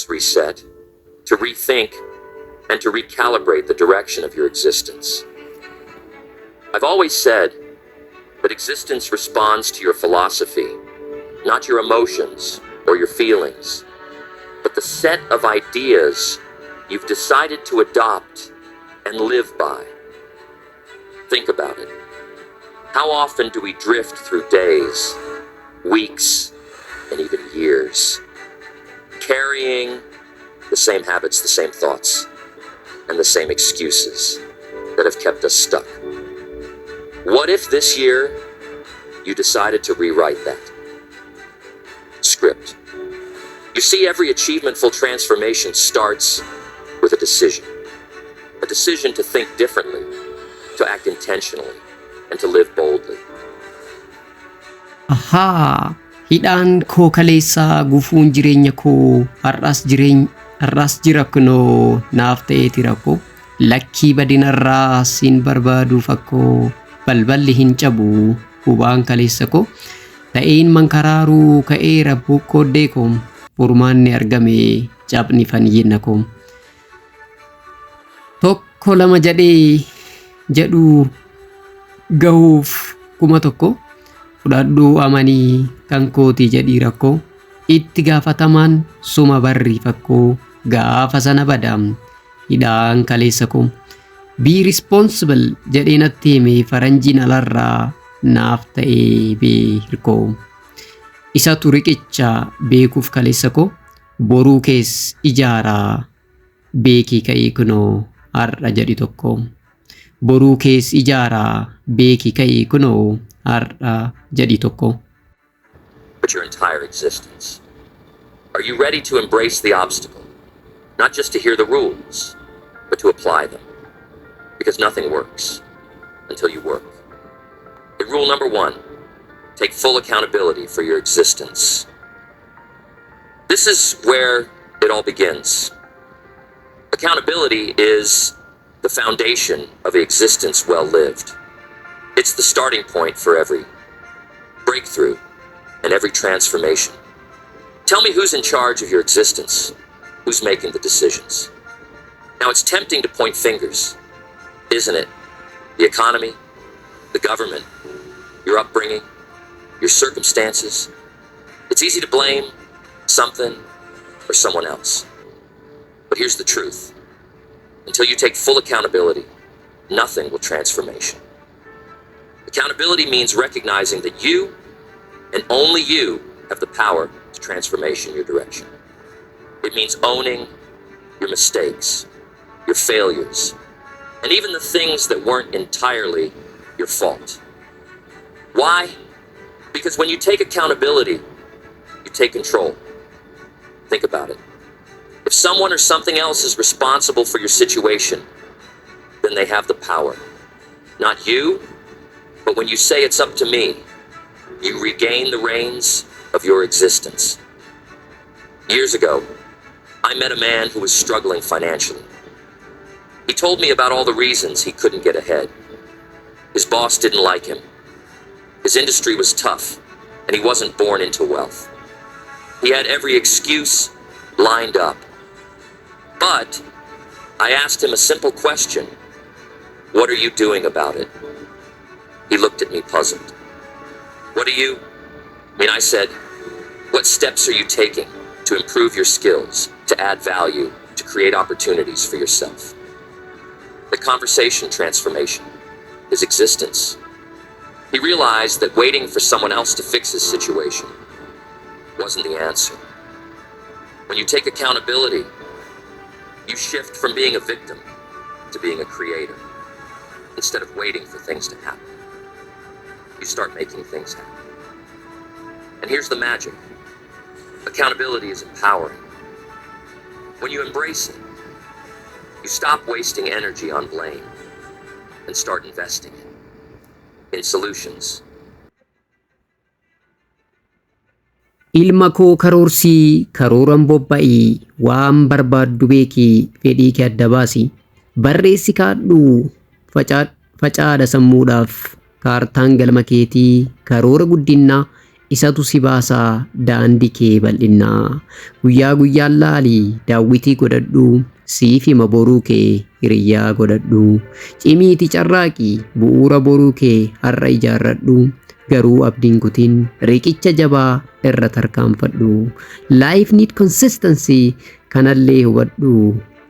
reset, to rethink, and to recalibrate the direction of your existence. I've always said that existence responds to your philosophy, not your emotions or your feelings, but the set of ideas you've decided to adopt and live by. Think about it. How often do we drift through days, weeks, and even years, carrying the same habits, the same thoughts, and the same excuses that have kept us stuck? What if this year you decided to rewrite that script? You see, every achievementful transformation starts with a decision to think differently, to act intentionally, and to live boldly. Ahaa, hidhaan koo kaleessaa gufuun jireenya koo har'as jira kunoo naaf ta'eeti rakkoo lakkii badinarraa siin barbaaduuf akkoo balballi hin cabu hubaan kaleessa koo ta'een mankaraaruu ka'eera bokkooddee koo furmaanni argame cabni faniyyenna koo tokko lama jedhu gahuuf kuma tokko fudhadhuu amanii kan kooti jedhii rakkoo itti gaafatamaan suma barri fakkoo gaafa sana badam hidhaan kaleessa koo be responsible jedhee natti hime faranjiin alarraa naaf ta'ee beekoo isatu riqicha beekuuf kaleessa koo boruu kees ijaaraa beekii ka'ee kunoo har'a jedhi tokko boruu kees ijaaraa beekii ka'ee kunoo har'a jedhi tokko. But your entire existence. Are you ready to embrace the obstacle? Not just to hear the rules, but to apply them. Because nothing works until you work. And rule number 1, take full accountability for your existence. This is where it all begins. Accountability is the foundation of an existence well lived. It's the starting point for every breakthrough and every transformation. Tell me who's in charge of your existence, who's making the decisions. Now, it's tempting to point fingers, isn't it? The economy, the government, your upbringing, your circumstances. It's easy to blame something or someone else. But here's the truth. Until you take full accountability, nothing will transformation. Accountability means recognizing that you and only you have the power to transformation your direction. It means owning your mistakes, your failures, and even the things that weren't entirely your fault. Why? Because when you take accountability, you take control. Think about it. If someone or something else is responsible for your situation, then they have the power. Not you, but when you say it's up to me, you regain the reins of your existence. Years ago, I met a man who was struggling financially. He told me about all the reasons he couldn't get ahead. His boss didn't like him. His industry was tough, and he wasn't born into wealth. He had every excuse lined up. But I asked him a simple question. What are you doing about it? He looked at me puzzled. I said, what steps are you taking to improve your skills, to add value, to create opportunities for yourself? The conversation transformation, his existence. He realized that waiting for someone else to fix his situation wasn't the answer. When you take accountability, you shift from being a victim to being a creator. Instead of waiting for things to happen, you start making things happen. And here's the magic. Accountability is empowering. When you embrace it, you stop wasting energy on blame and start investing it in solutions. Ilma koo karoorsii karooran bobba'ii waan barbaaddu beekii fedhii kee adda baasii barreessi kaadhu facaadha sammuudhaaf kaartaan galma keetii karoora guddinaa isatu si baasaa daandii kee bal'innaa. Guyyaa guyyaan laalii daawwitii godhadhu, siif hima boruu kee hiriyyaa godhadhu. Cimiiti carraaqii bu'uura boruu kee har'a ijaarradhu. Garuu abdiin kutiin riqicha jabaa irra tarkaanfadhu. Life need consistency kanallee hubadhu.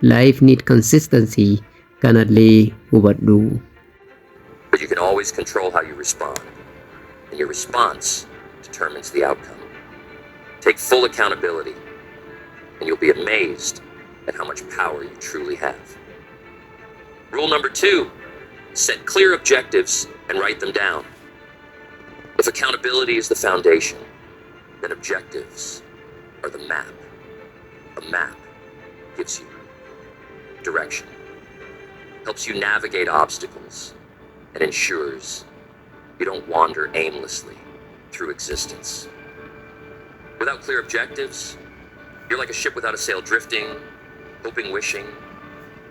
Life need consistency kanallee hubadhu. But you can always control how you respond, and your response determines the outcome. Take full accountability, and you'll be amazed at how much power you truly have. Rule number 2, set clear objectives and write them down. If accountability is the foundation, then objectives are the map. A map gives you direction, helps you navigate obstacles, and ensures you don't wander aimlessly through existence. Without clear objectives, you're like a ship without a sail, drifting, hoping, wishing,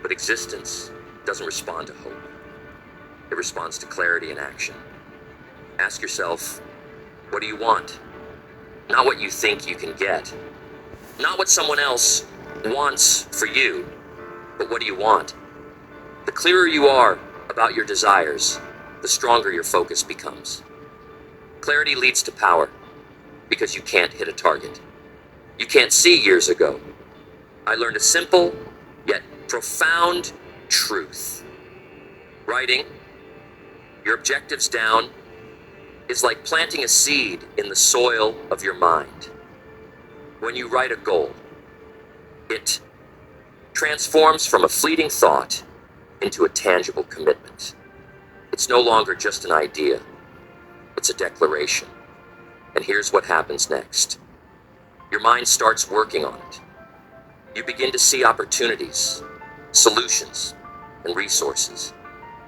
but existence doesn't respond to hope. It responds to clarity and action. Ask yourself, what do you want? Not what you think you can get. Not what someone else wants for you, but what do you want? The clearer you are about your desires, the stronger your focus becomes. Clarity leads to power, because you can't hit a target you can't see years ago. I learned a simple, yet profound truth. Writing your objectives down is like planting a seed in the soil of your mind. When you write a goal, it transforms from a fleeting thought into a tangible commitment. It's no longer just an idea, it's a declaration. And here's what happens next. Your mind starts working on it. You begin to see opportunities, solutions, and resources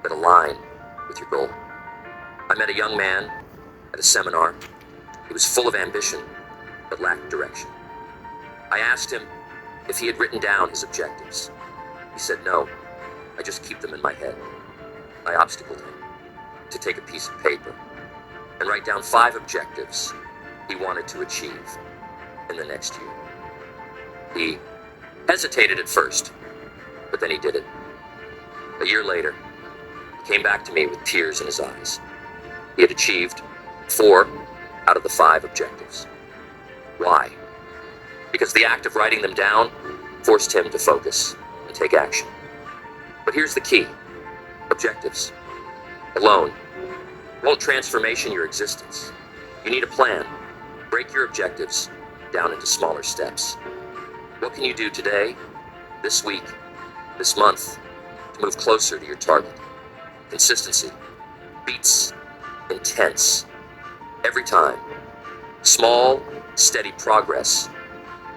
that align with your goal. I met a young man at a seminar. He was full of ambition, but lacked direction. I asked him if he had written down his objectives. He said, no, I just keep them in my head. I obstacled him to take a piece of paper and write down 5 objectives he wanted to achieve in the next year. He hesitated at first, but then he did it. A year later, he came back to me with tears in his eyes. He had achieved 4 out of the 5 objectives. Why? Because the act of writing them down forced him to focus and take action. But here's the key. Objectives alone won't transformation your existence. You need a plan. Break your objectives down into smaller steps. What can you do today, this week, this month, to move closer to your target? Consistency beats intense every time. Small, steady progress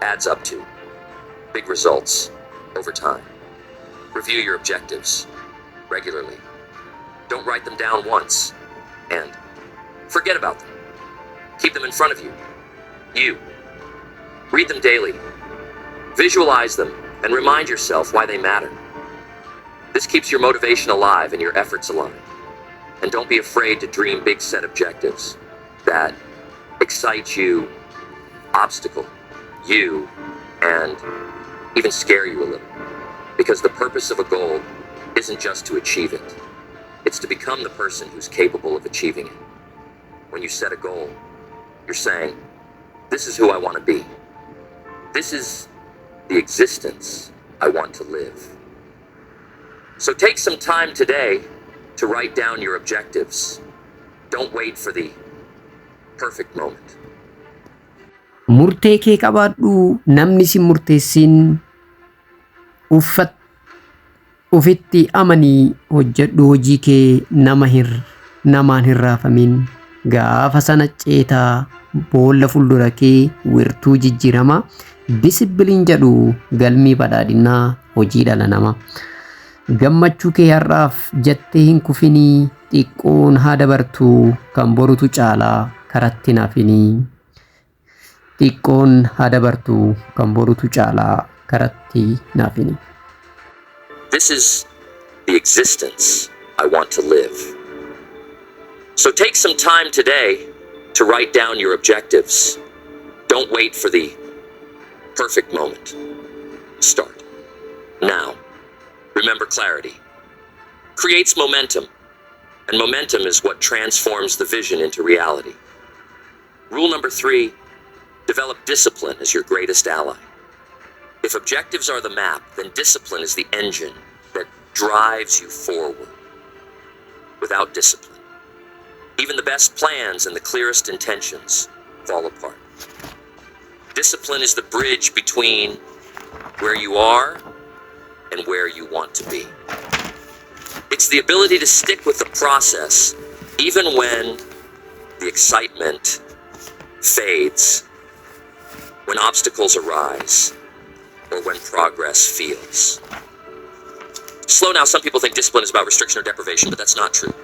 adds up to big results over time. Review your objectives regularly. Don't write them down once and forget about them. Keep them in front of you. Read them daily. Visualize them and remind yourself why they matter. This keeps your motivation alive and your efforts aligned. And don't be afraid to dream big set objectives that excite you, obstacle you, and even scare you a little. Because the purpose of a goal isn't just to achieve it. It's to become the person who's capable of achieving it. When you set a goal, you're saying, this is who I want to be. This is the existence I want to live. So take some time today to write down your objectives. Don't wait for the perfect moment. Murtee kee qabaadhu. Namni si murteessin ufitti amanii hojjedhu hojii kee namaan hin raafamin. Gaafa sana ceetaa boolla fuuldura kee wirtuu jijjiirama. Disipiliin jedhu galmii badhaadhinaa hojii dhala namaa. Gammachuu kee har'aaf jettee hin kufinii. Xiqqoon haa dabartuu kan borutu caalaa karatti naafinii. Xiqqoon haa dabartuu kan borutu caalaa karatti naafinii. This is the existence I want to live. So take some time today to write down your objectives. Don't wait for the perfect moment. Start now. Remember, clarity creates momentum, and momentum is what transforms the vision into reality. Rule number 3, develop discipline as your greatest ally. If objectives are the map, then discipline is the engine that drives you forward. Without discipline, even the best plans and the clearest intentions fall apart. Discipline is the bridge between where you are and where you want to be. It's the ability to stick with the process even when the excitement fades, when obstacles arise, or when progress feels. Slow now, some people think discipline is about restriction or deprivation, but that's not true.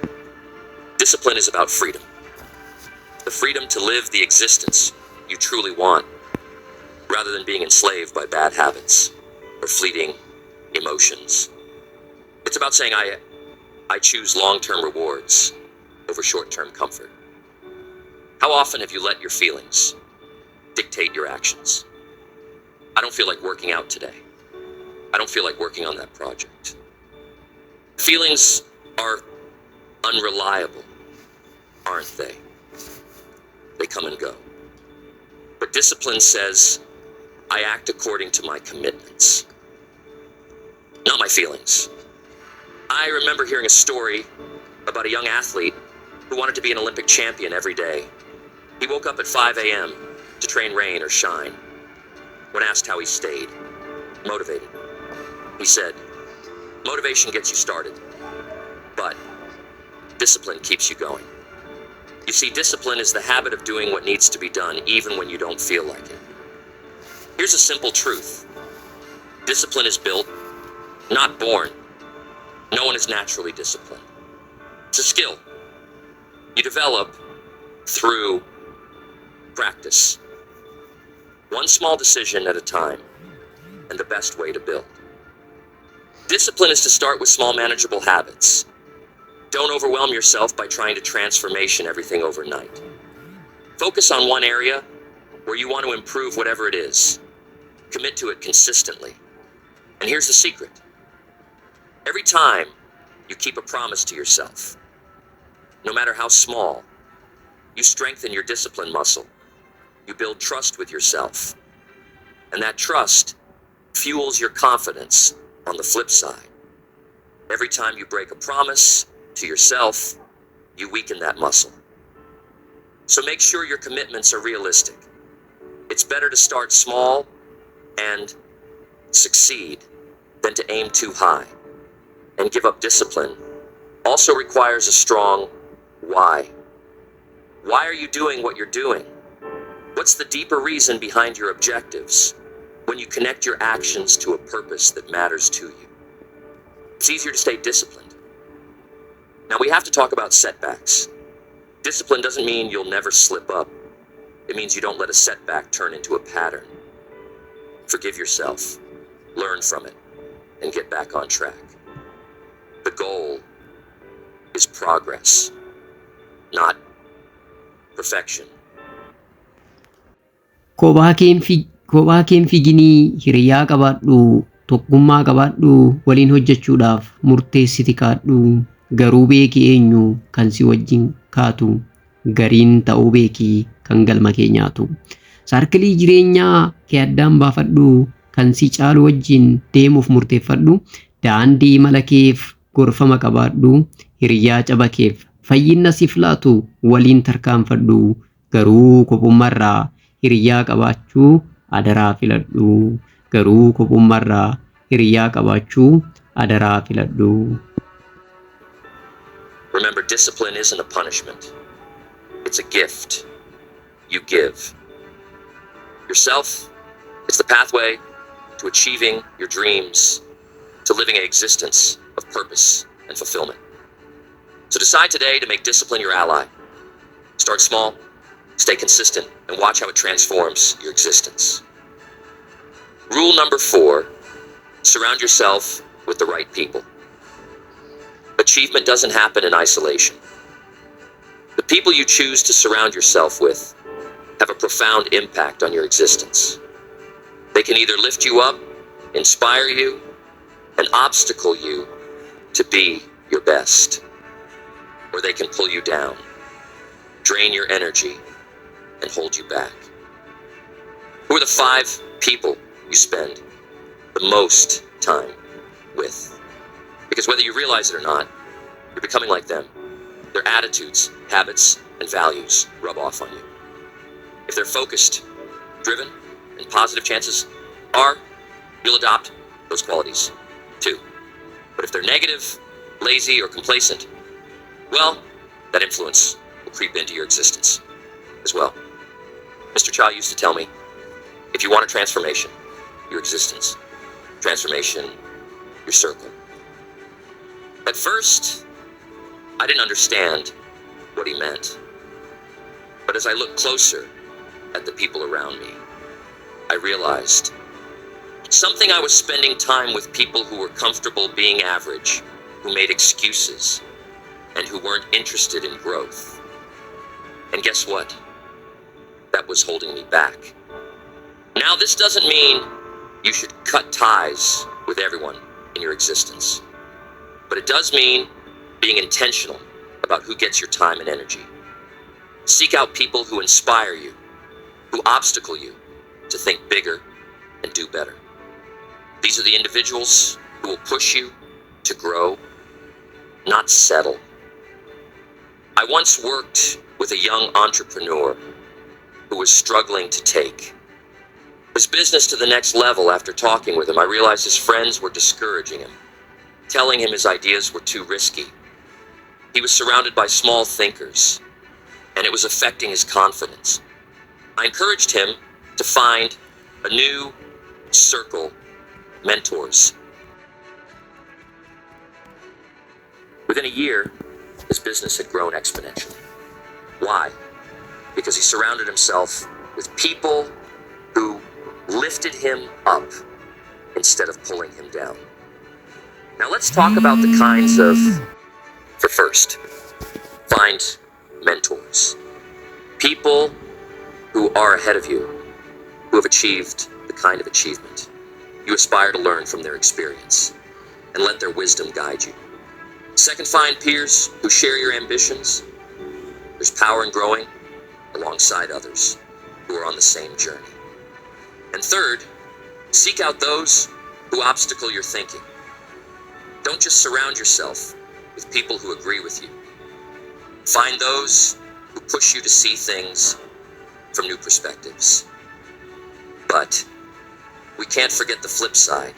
Discipline is about freedom. The freedom to live the existence you truly want, rather than being enslaved by bad habits or fleeting emotions. It's about saying, I choose long-term rewards over short-term comfort. How often have you let your feelings dictate your actions? I don't feel like working out today. I don't feel like working on that project. Feelings are unreliable, aren't they? They come and go. But discipline says, I act according to my commitments, not my feelings. I remember hearing a story about a young athlete who wanted to be an Olympic champion every day. He woke up at 5 a.m. to train rain or shine. When asked how he stayed motivated, he said, motivation gets you started, but discipline keeps you going. You see, discipline is the habit of doing what needs to be done even when you don't feel like it. Here's a simple truth. Discipline is built, not born. No one is naturally disciplined. It's a skill you develop through practice. One small decision at a time, and the best way to build. Discipline is to start with small manageable habits. Don't overwhelm yourself by trying to transformation everything overnight. Focus on one area where you want to improve whatever it is. Commit to it consistently. And here's the secret. Every time you keep a promise to yourself, no matter how small, you strengthen your discipline muscle. You build trust with yourself. And that trust fuels your confidence on the flip side. Every time you break a promise to yourself, you weaken that muscle. So make sure your commitments are realistic. It's better to start small and succeed than to aim too high and give up. Discipline also requires a strong why. Why are you doing what you're doing? What's the deeper reason behind your objectives when you connect your actions to a purpose that matters to you? It's easier to stay disciplined. Now we have to talk about setbacks. Discipline doesn't mean you'll never slip up. It means you don't let a setback turn into a pattern. Forgive yourself, learn from it, and get back on track. The goal is progress, not perfection. Kophaa keen figinii hiriyaa qabaadhu, tokkummaa qabaadhu, waliin hojjechuudhaaf murteessiti kaadhu, garuu beeki eenyu kan si wajjin kaatu, gariin ta'uu beeki kan galma kee nyaatu. Saarkilii jireenyaa kee addaan baafadhu, kan si caalu wajjin deemuuf murteeffadhu, daandii mala keef gorfama qabaadhu, hiriyaa caba keef fayyinna siif laatu waliin tarkaanfadhu, garuu kophummarraa hiriyaa qabaachuu adaraa filadhu, garuu kophummarraa hiriyaa qabaachuu adaraa filadhu. Remember, discipline isn't a punishment. It's a gift you give yourself. It's the pathway to achieving your dreams, to living an existence of purpose and fulfillment. So decide today to make discipline your ally. Start small, stay consistent, and watch how it transforms your existence. Rule number 4, surround yourself with the right people. Achievement doesn't happen in isolation. The people you choose to surround yourself with have a profound impact on your existence. They can either lift you up, inspire you, and obstacle you to be your best, or they can pull you down, drain your energy, and hold you back. Who are the 5 people you spend the most time with? Because whether you realize it or not, you're becoming like them. Their attitudes, habits, and values rub off on you. If they're focused, driven, and positive, chances are you'll adopt those qualities too. But if they're negative, lazy, or complacent, well, that influence will creep into your existence as well. Mr. Cha used to tell me, if you want a transformation, your existence, transformation, your circle. At first, I didn't understand what he meant. But as I looked closer at the people around me, I realized something. I was spending time with people who were comfortable being average, who made excuses, and who weren't interested in growth. And guess what? That was holding me back. Now, this doesn't mean you should cut ties with everyone in your existence, but it does mean being intentional about who gets your time and energy. Seek out people who inspire you, who obstacle you to think bigger and do better. These are the individuals who will push you to grow, not settle. I once worked with a young entrepreneur who was struggling to take his business to the next level. After talking with him, I realized his friends were discouraging him, telling him his ideas were too risky. He was surrounded by small thinkers, and it was affecting his confidence. I encouraged him to find a new circle, mentors. Within a year, his business had grown exponentially. Why? Because he surrounded himself with people who lifted him up instead of pulling him down. Now let's talk about the kinds of, for first, find mentors. People who are ahead of you, who have achieved the kind of achievement you aspire to learn from their experience, and let their wisdom guide you. Second, find peers who share your ambitions. There's power in growing alongside others who are on the same journey. And third, seek out those who obstacle your thinking. Don't just surround yourself with people who agree with you. Find those who push you to see things from new perspectives. But we can't forget the flip side.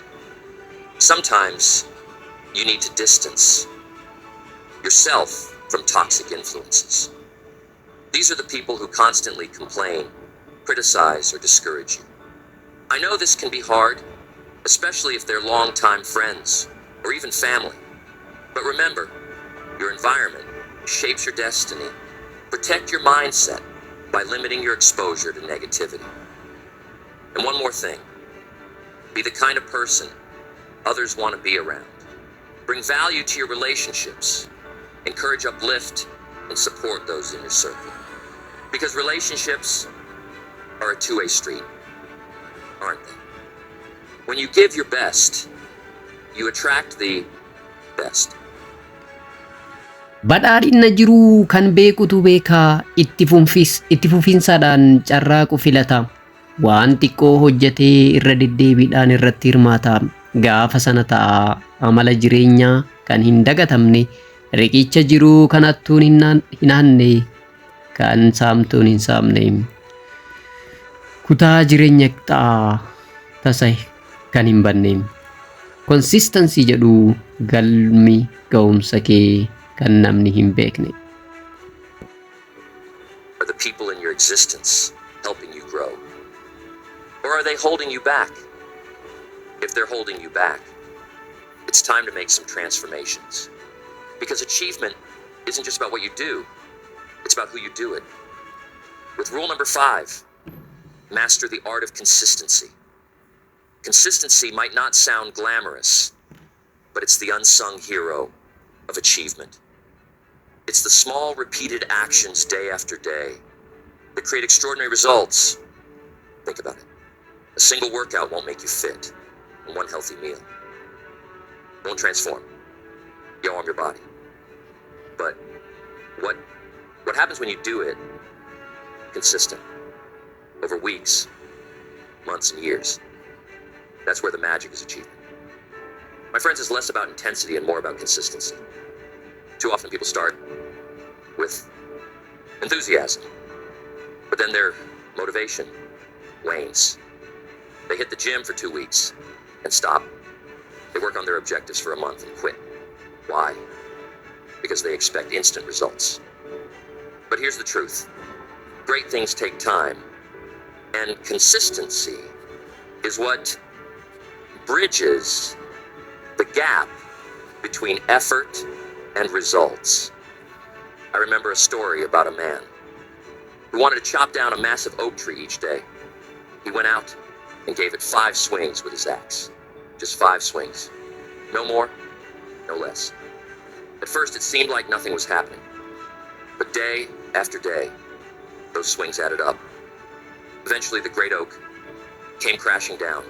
Sometimes you need to distance yourself from toxic influences. These are the people who constantly complain, criticize, or discourage you. I know this can be hard, especially if they're longtime friends or even family. But remember, your environment shapes your destiny. Protect your mindset by limiting your exposure to negativity. And one more thing, be the kind of person others want to be around. Bring value to your relationships. Encourage, uplift, and support those in your circle. Because relationships are a two-way street, aren't they? When you give your best, you attract the best. Badhaadhina jiruu kan beekutu beekaa itti fufinsaadhaan carraaqu filata. Waan xiqqoo hojjetee irra deddeebiidhaan irratti hirmaata. Gaafa sana ta'a amala jireenyaa kan hin dagatamne, riqicha jiruu kan hattuun hin hanne, kan saamtuun hin saamne. Kutaa jireenya ta'a tasa kan hin banne. Consistency jedhu galmi ga'umsa kee kan namni hin beekne. Are the people in your existence helping you grow? Or are they holding you back? If they're holding you back, it's time to make some transformations. Because achievement isn't just about what you do, it's about who you do it. With rule number 5, master the art of consistency. Consistency might not sound glamorous, but it's the unsung hero of achievement. It's the small, repeated actions day after day that create extraordinary results. Think about it. A single workout won't make you fit, and one healthy meal won't transform. You harm your body. But what happens when you do it consistent over weeks, months, and years? That's where the magic is achieved. My friends, it's less about intensity and more about consistency. Too often people start with enthusiasm, but then their motivation wanes. They hit the gym for 2 weeks and stop. They work on their objectives for a month and quit. Why? Because they expect instant results. But here's the truth. Great things take time, and consistency is what bridges the gap between effort and results. I remember a story about a man who wanted to chop down a massive oak tree each day. He went out and gave it 5 swings with his axe. Just 5 swings. No more, no less. At first, it seemed like nothing was happening. But day after day, those swings added up. Eventually, the great oak came crashing down.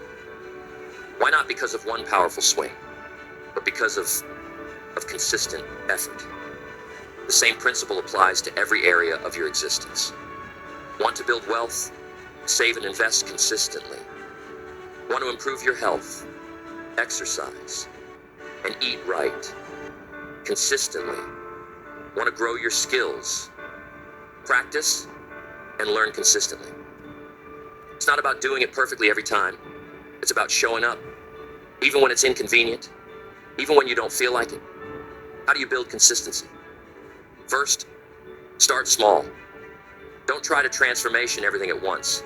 Why not because of one powerful swing, but because of consistent effort? The same principle applies to every area of your existence. Want to build wealth? Save and invest consistently. Want to improve your health? Exercise and eat right consistently. Want to grow your skills? Practice and learn consistently. It's not about doing it perfectly every time. It's about showing up, even when it's inconvenient, even when you don't feel like it. How do you build consistency? First, start small. Don't try to transformation everything at once.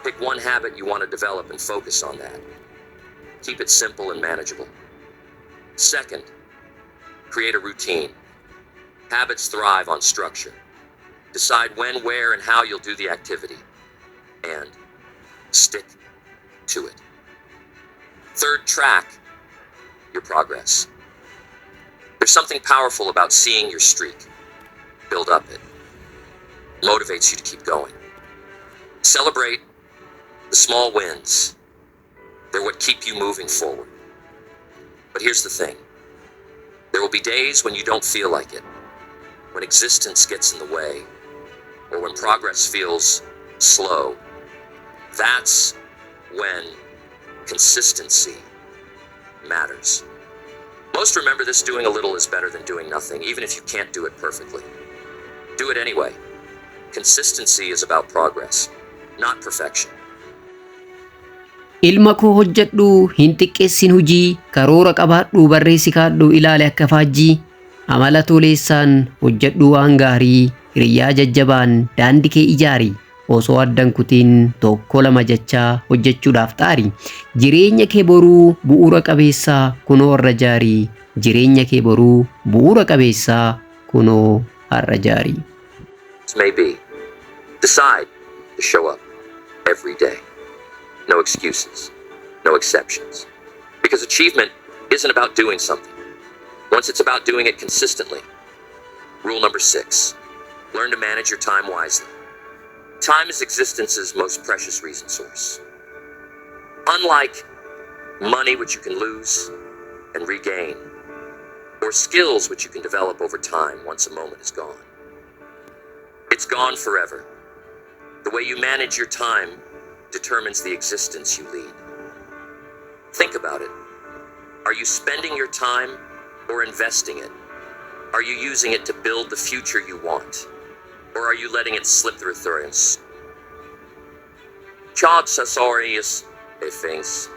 Pick one habit you want to develop and focus on that. Keep it simple and manageable. Second, create a routine. Habits thrive on structure. Decide when, where, and how you'll do the activity. And stick to it. Third, track your progress. There's something powerful about seeing your streak build up. It motivates you to keep going. Celebrate the small wins. They're what keep you moving forward. But here's the thing. There will be days when you don't feel like it, when existence gets in the way, or when progress feels slow. That's when consistency matters. Most remember this: doing a little is better than doing nothing, even if you can't do it perfectly. Do it anyway. Consistency is about progress, not perfection. Ilma koo hojjedhu hin xiqqeessin hujii karoora qabaadhu barreessi kaadhu ilaali akka faajjii amala toleessaan hojjedhu waan gaarii hiriyyaa jajjabaan daandii kee ijaari osoo addan kutiin tokko lama jechaa hojjechuudhaaf xaari jireenya kee boruu bu'uura qabeessaa kunoo har'a jaarii jireenya kee boruu bu'uura qabeessaa kunoo har'a jaarii. Maybe decide to show up every day. No excuses, no exceptions. Because achievement isn't about doing something. Once it's about doing it consistently. Rule number 6, learn to manage your time wisely. Time is existence's most precious resource source. Unlike money, which you can lose and regain, or skills which you can develop over time once a moment is gone. It's gone forever. The way you manage your time determines the existence you lead. Think about it. Are you spending your time or investing it? Are you using it to build the future you want? Or are you letting it slip through thorns? Chad Sasorius things.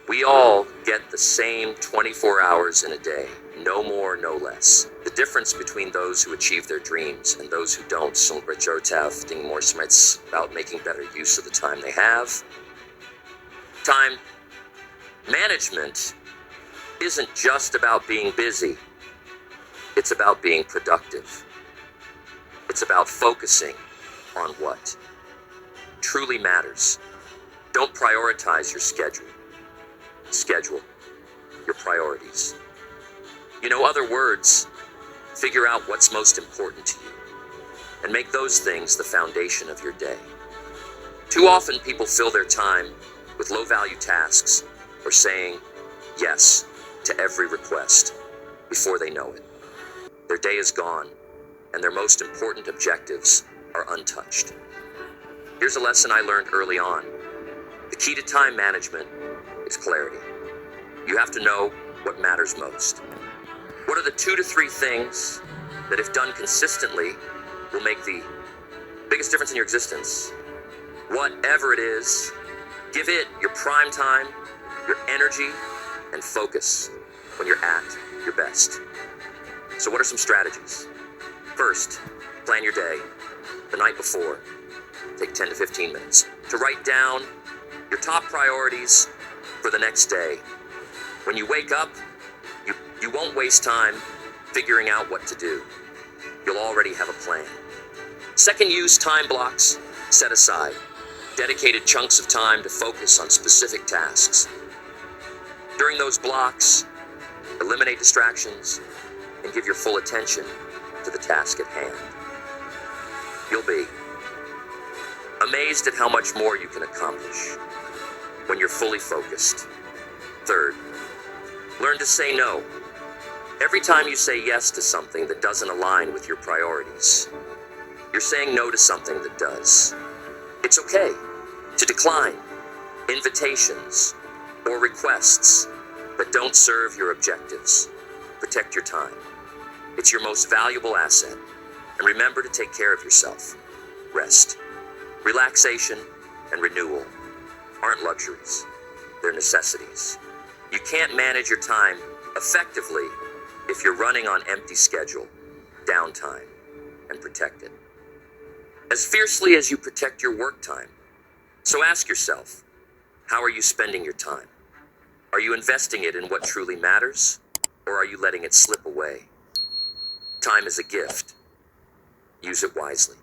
We all get the same 24 hours in a day. No more, no less. The difference between those who achieve their dreams and those who don't sont being more smarts about making better use of the time they have. Time management isn't just about being busy. It's about being productive. It's about focusing on what truly matters. Don't prioritize your schedule. Schedule your priorities. You know, other words, figure out what's most important to you and make those things the foundation of your day. Too often people fill their time with low-value tasks or saying yes to every request before they know it. Their day is gone and their most important objectives are untouched. Here's a lesson I learned early on. The key to time management is clarity. You have to know what matters most. What are the 2 to 3 things that, if done consistently, will make the biggest difference in your existence? Whatever it is, give it your prime time, your energy, and focus when you're at your best. So what are some strategies? First, plan your day the night before. Take 10 to 15 minutes to write down your top priorities for the next day. When you wake up, you won't waste time figuring out what to do. You'll already have a plan. Second, use time blocks set aside. Dedicated chunks of time to focus on specific tasks. During those blocks, eliminate distractions and give your full attention to the task at hand. You'll be amazed at how much more you can accomplish when you're fully focused. Third, learn to say no. Every time you say yes to something that doesn't align with your priorities, you're saying no to something that does. It's okay to decline invitations or requests that don't serve your objectives. Protect your time. It's your most valuable asset. And remember to take care of yourself. Rest, relaxation, and renewal aren't luxuries. They're necessities. You can't manage your time effectively if you're running on empty schedule, downtime, and protect it as fiercely as you protect your work time. So ask yourself, how are you spending your time? Are you investing it in what truly matters, or are you letting it slip away? Time is a gift. Use it wisely.